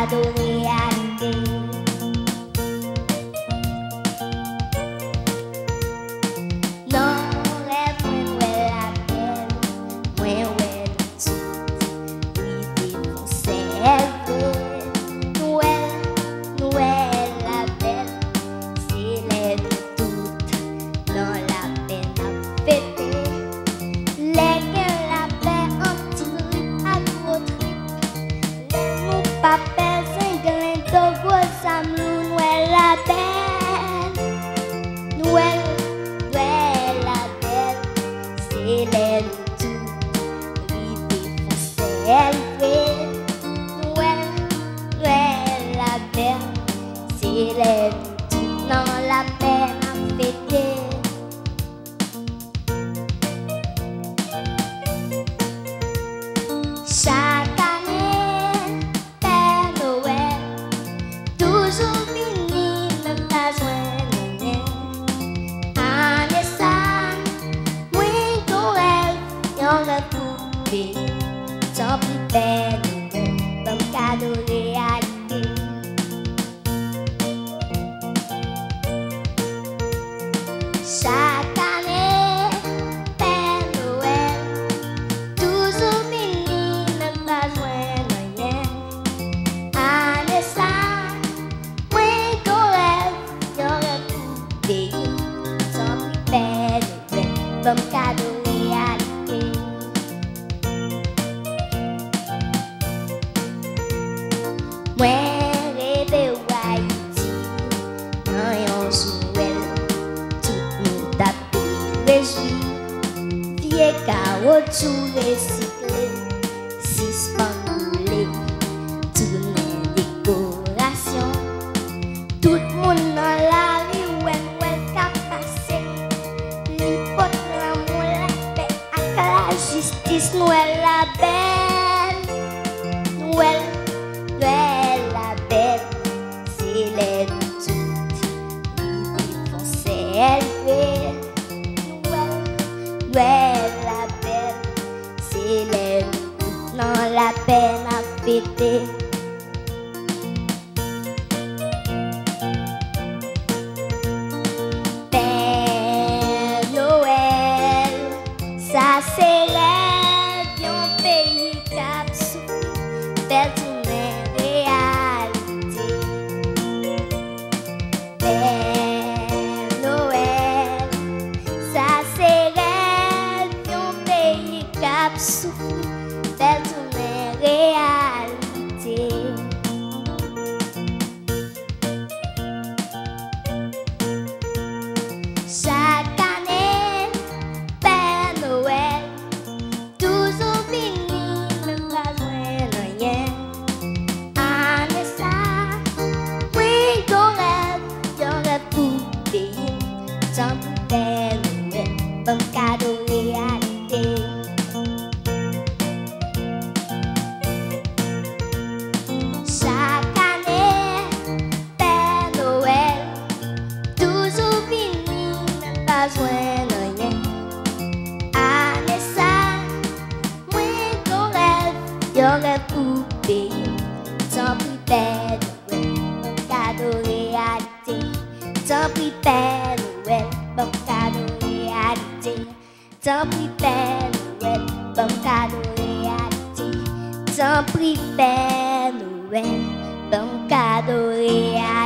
cadeau réalité. Non, rêve, moi, la belle, moi, tout, l'idée foncée. Noël, Noël, la belle, célèbre toute, dans la peine à fêter. Les gueules, la paix, un petit trip à gros trip. Les mots, papel, cinglin, togo, samlou, Noël, la belle. Noël, Noël, la belle, célèbre toute, l'idée foncée. Noël, Noël, la belle, célèbre toute, dans la peine à fêter. Chaque année, Père Noël, toujours vini, même pas joindre rien. Année ça, moi, Noël, y'en a coupé. Tant pis, Père Noël, comme cadeau réalité. Chaque année, Père Noël, toujours vini, même pas joindre rien. Année ça, moi, Noël, y'en a coupé. Tant pis, Père Noël, comme cadeau réalité. Moi, rêve ou Haïti, dans yon souel, tout monde tapé réjoui. Vieux carreau tout recyclé, six roulé, tout les décorations. Tout le monde dans la rue, ouais, qu'a passé. L'hypothèse, l'amour, la paix, à la justice, Noël la belle. Noël, Noël la belle, célèbre toute, l'idée foncée. Noël, Noël la belle, célèbre toute, dans la peine à fêter. Père Noël, ça célèbre yon pays cap souffle, belle tournée réalité. Père Noël, ça célèbre yon pays cap souffle, belle tournée réalité. Chaque année, Père Noël, toujours vini, même pas joindre rien. Année ça, oui, ton rêve, pour payer. Tant pis, Père Noël, bon cadeau réalité. Chaque année, Père Noël, toujours vini, même pas joindre rien. Année ça, moi, ton rêve, yon rêve pour payer. Tant pis, Père Noël, bon cadeau réalité. Tant pis, Père Noël, bon cadeau réalité. Tant pis, Père Noël, bon cadeau réalité. Tant pis, Père Noël, bon cadeau réalité.